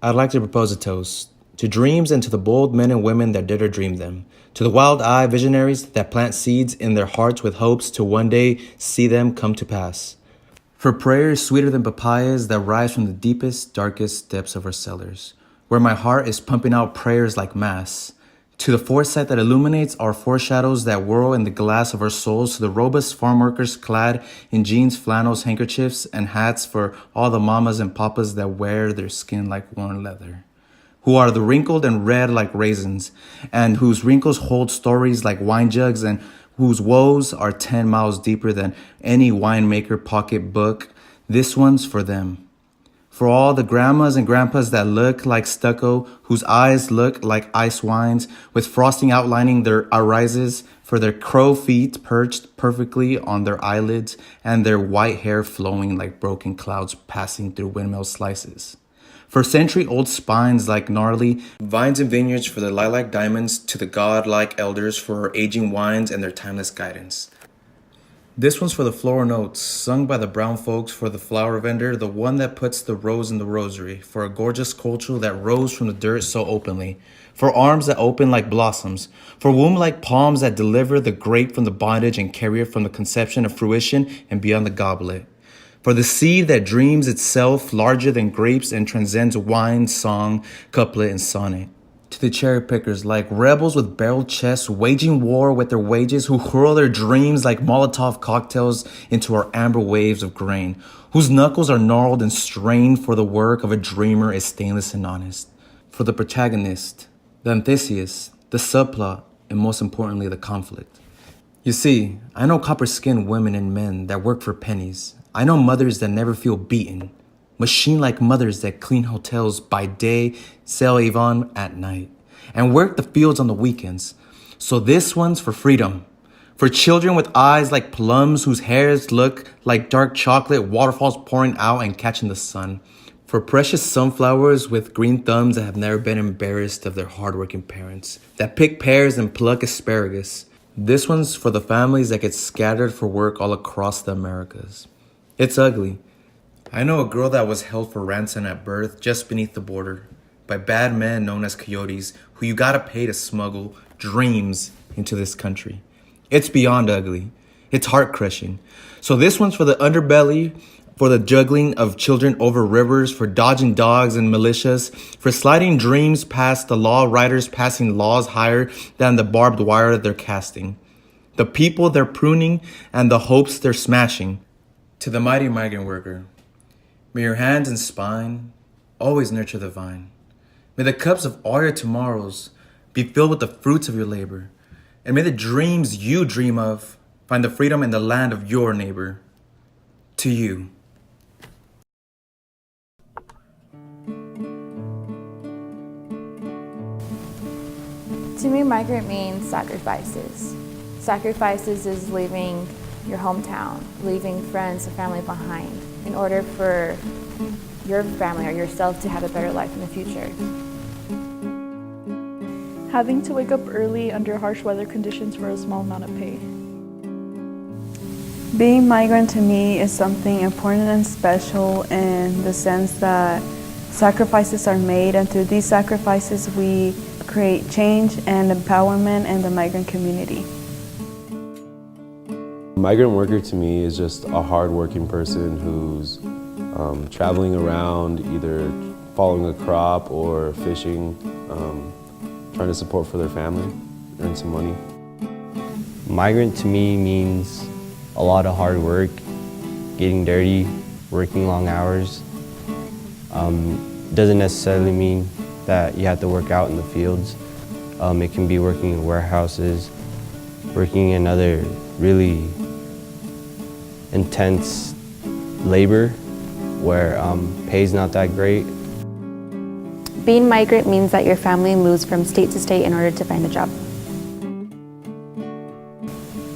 I'd like to propose a toast to dreams and to the bold men and women that dare to dream them, to the wild-eyed visionaries that plant seeds in their hearts with hopes to one day see them come to pass. For prayers sweeter than papayas that rise from the deepest, darkest depths of our cellars, where my heart is pumping out prayers like mass. To the foresight that illuminates our foreshadows that whirl in the glass of our souls, to the robust farm workers clad in jeans, flannels, handkerchiefs, and hats, for all the mamas and papas that wear their skin like worn leather, who are the wrinkled and red like raisins, and whose wrinkles hold stories like wine jugs, and whose woes are 10 miles deeper than any winemaker pocketbook. This one's for them. For all the grandmas and grandpas that look like stucco, whose eyes look like ice wines, with frosting outlining their irises, for their crow feet perched perfectly on their eyelids, and their white hair flowing like broken clouds passing through windmill slices. For century-old spines like gnarly vines and vineyards, for the lilac diamonds, to the godlike elders for aging wines and their timeless guidance. This one's for the floral notes, sung by the brown folks, for the flower vendor, the one that puts the rose in the rosary, for a gorgeous culture that rose from the dirt so openly, for arms that open like blossoms, for womb like palms that deliver the grape from the bondage and carry it from the conception of fruition and beyond the goblet, for the seed that dreams itself larger than grapes and transcends wine, song, couplet, and sonnet. To the cherry pickers like rebels with barreled chests, waging war with their wages, who hurl their dreams like Molotov cocktails into our amber waves of grain, whose knuckles are gnarled and strained, for the work of a dreamer is stainless and honest. For the protagonist, the antithesis, the subplot, and most importantly, the conflict. You see, I know copper-skinned women and men that work for pennies. I know mothers that never feel beaten. Machine-like mothers that clean hotels by day, sell Avon at night, and work the fields on the weekends. So this one's for freedom. For children with eyes like plums, whose hairs look like dark chocolate, waterfalls pouring out and catching the sun. For precious sunflowers with green thumbs that have never been embarrassed of their hardworking parents, that pick pears and pluck asparagus. This one's for the families that get scattered for work all across the Americas. It's ugly. I know a girl that was held for ransom at birth just beneath the border by bad men known as coyotes who you gotta pay to smuggle dreams into this country. It's beyond ugly. It's heart-crushing. So this one's for the underbelly, for the juggling of children over rivers, for dodging dogs and militias, for sliding dreams past the law writers passing laws higher than the barbed wire they're casting, the people they're pruning and the hopes they're smashing. To the mighty migrant worker, may your hands and spine always nurture the vine. May the cups of all your tomorrows be filled with the fruits of your labor. And may the dreams you dream of find the freedom in the land of your neighbor. To you. To me, migrant means sacrifices. Sacrifices is leaving your hometown, leaving friends and family behind in order for your family or yourself to have a better life in the future. Having to wake up early under harsh weather conditions for a small amount of pay. Being migrant to me is something important and special in the sense that sacrifices are made, and through these sacrifices we create change and empowerment in the migrant community. Migrant worker to me is just a hard-working person who's traveling around, either following a crop or fishing, trying to support for their family, earn some money. Migrant to me means a lot of hard work, getting dirty, working long hours. Doesn't necessarily mean that you have to work out in the fields. It can be working in warehouses, working in other really intense labor where pay's not that great. Being migrant means that your family moves from state to state in order to find a job.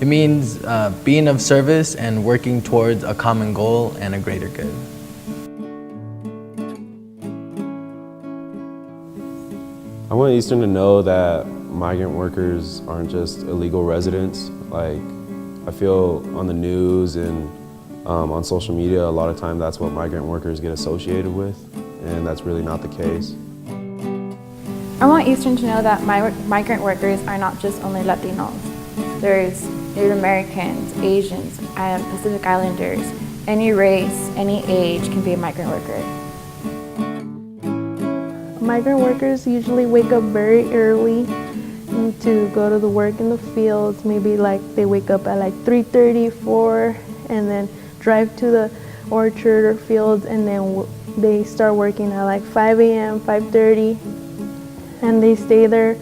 It means being of service and working towards a common goal and a greater good. I want Eastern to know that migrant workers aren't just illegal residents. Like, I feel on the news and on social media, a lot of time that's what migrant workers get associated with. and that's really not the case. I want Eastern to know that migrant workers are not just only Latinos. There's Native Americans, Asians, and Pacific Islanders. Any race, any age can be a migrant worker. Migrant workers usually wake up very early to go to the work in the fields. Maybe like they wake up at like 3:30, 4, and then drive to the orchard or fields, and then they start working at like 5 a.m., 5:30, and they stay there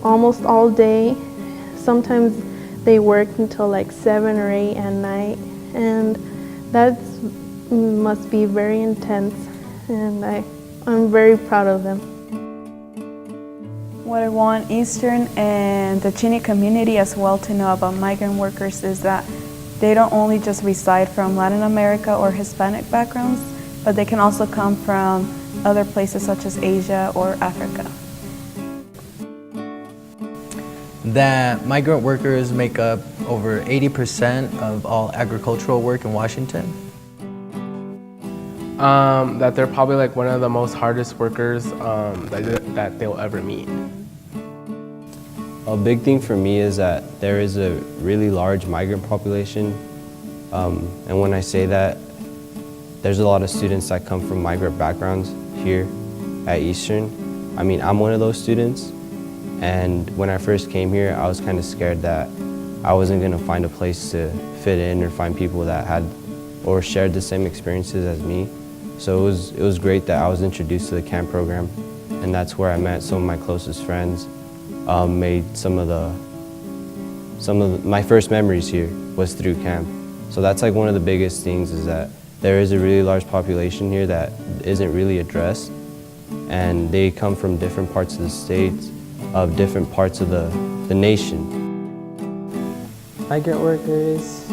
almost all day. Sometimes they work until like 7 or 8 at night, and that must be very intense, and I'm very proud of them. What I want Eastern and the Chaney community as well to know about migrant workers is that they don't only just reside from Latin America or Hispanic backgrounds, but they can also come from other places such as Asia or Africa. That migrant workers make up over 80% of all agricultural work in Washington. That they're probably like one of the most hardest workers that they'll ever meet. A big thing for me is that there is a really large migrant population, and when I say that, there's a lot of students that come from migrant backgrounds here at Eastern. I mean, I'm one of those students, and when I first came here, I was kind of scared that I wasn't going to find a place to fit in or find people that had or shared the same experiences as me. So it was great that I was introduced to the camp program, and that's where I met some of my closest friends. Made my first memories here was through camp. So that's like one of the biggest things, is that there is a really large population here that isn't really addressed, and they come from different parts of the states, of different parts of the nation. Migrant workers,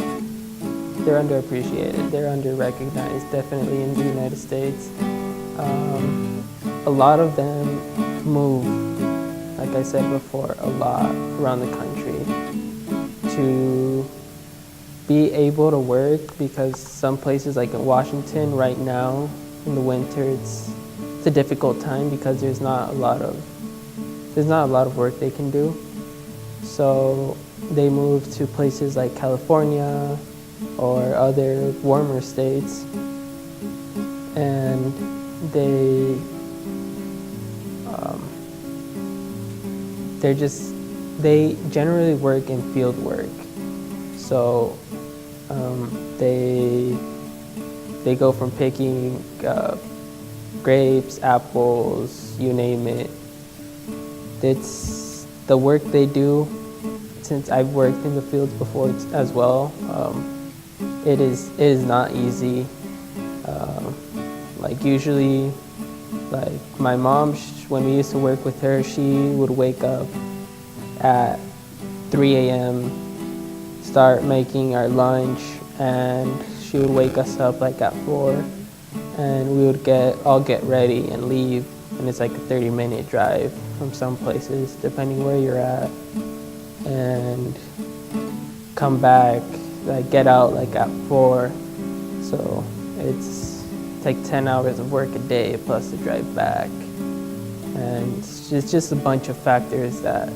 they're underappreciated, they're under-recognized, definitely in the United States. A lot of them move, like I said before, a lot around the country to be able to work, because some places like in Washington right now in the winter it's a difficult time because there's not a lot of work they can do. So they move to places like California or other warmer states, and they generally work in field work. So they go from picking grapes, apples, you name it. It's the work they do. Since I've worked in the fields before as well, it is not easy. Like usually, like my mom, when we used to work with her, she would wake up at 3 a.m., start making our lunch, and she would wake us up like at 4, and we would all get ready and leave, and it's like a 30-minute drive from some places, depending where you're at, and come back, like get out like at 4, so it's like 10 hours of work a day plus the drive back, and it's just a bunch of factors that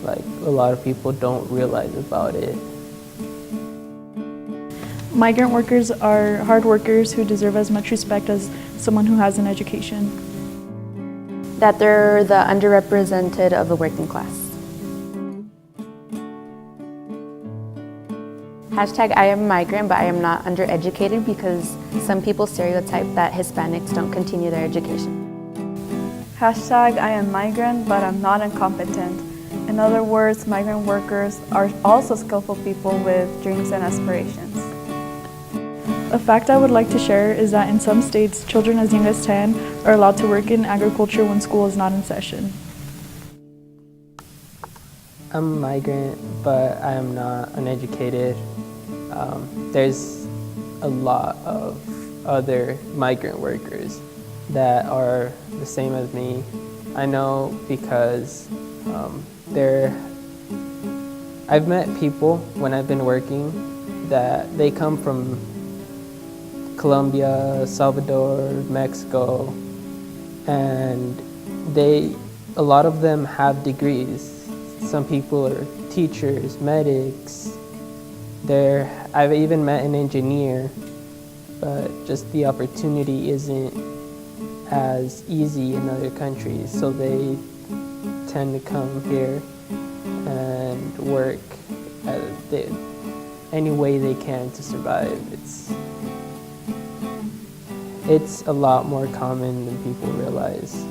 like a lot of people don't realize about it. Migrant workers are hard workers who deserve as much respect as someone who has an education. That they're the underrepresented of the working class. Hashtag I am a migrant, but I am not undereducated, because some people stereotype that Hispanics don't continue their education. Hashtag I am migrant, but I'm not incompetent. In other words, migrant workers are also skillful people with dreams and aspirations. A fact I would like to share is that in some states, children as young as 10 are allowed to work in agriculture when school is not in session. I'm a migrant, but I am not uneducated. There's a lot of other migrant workers that are the same as me. I know because I've met people when I've been working that they come from Colombia, Salvador, Mexico, and a lot of them have degrees. Some people are teachers, medics. I've even met an engineer, but just the opportunity isn't as easy in other countries, so they tend to come here and work any way they can to survive. It's a lot more common than people realize.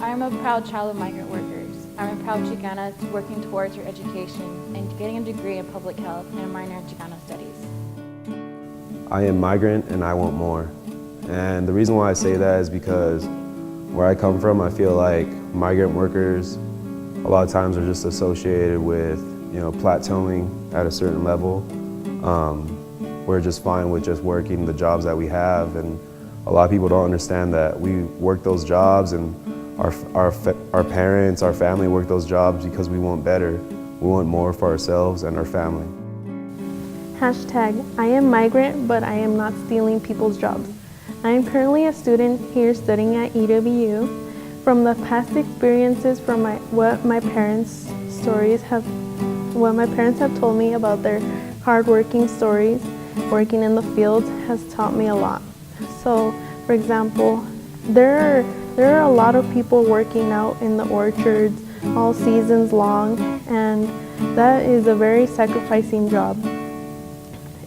I'm a proud child of migrant workers. I'm a proud Chicana working towards her education and getting a degree in public health and a minor in Chicano studies. I am migrant and I want more. And the reason why I say that is because where I come from, I feel like migrant workers a lot of times are just associated with, plateauing at a certain level. We're just fine with just working the jobs that we have, and a lot of people don't understand that we work those jobs, and our parents, our family work those jobs because we want better. We want more for ourselves and our family. Hashtag, I am migrant, but I am not stealing people's jobs. I am currently a student here studying at EWU. From the past experiences, from what my parents have told me about their hardworking stories, working in the fields has taught me a lot. So, for example, there are a lot of people working out in the orchards all seasons long, and that is a very sacrificing job.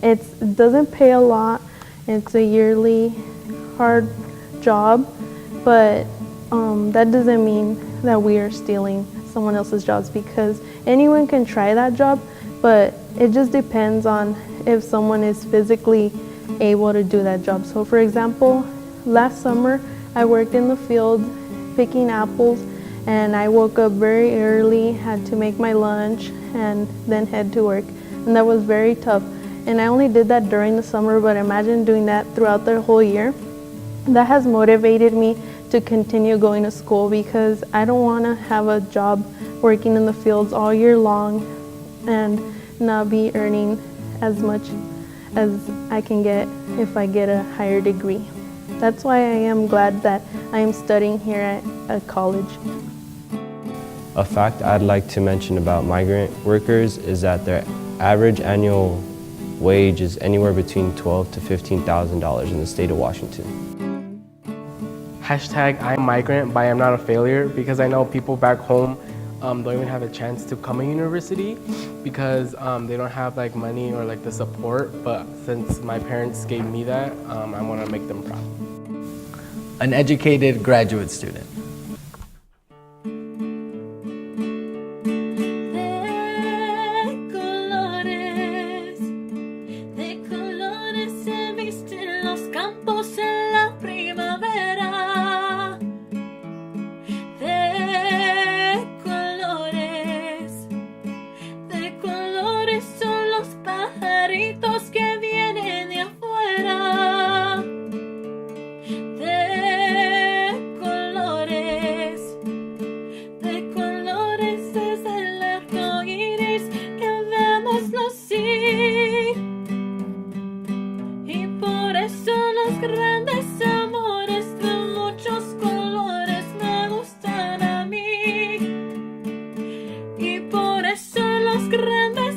It doesn't pay a lot. It's a yearly hard job, but that doesn't mean that we are stealing someone else's jobs, because anyone can try that job, but it just depends on if someone is physically able to do that job. So for example, last summer I worked in the field picking apples, and I woke up very early, had to make my lunch, and then head to work, and that was very tough. And I only did that during the summer, but imagine doing that throughout the whole year. That has motivated me to continue going to school, because I don't want to have a job working in the fields all year long and not be earning as much as I can get if I get a higher degree. That's why I am glad that I am studying here at a college. A fact I'd like to mention about migrant workers is that their average annual wage is anywhere between $12,000 to $15,000 in the state of Washington. Hashtag, I'm migrant, but I am not a failure, because I know people back home don't even have a chance to come to university because they don't have like money or like the support, but since my parents gave me that, I want to make them proud. An educated graduate student. Grandes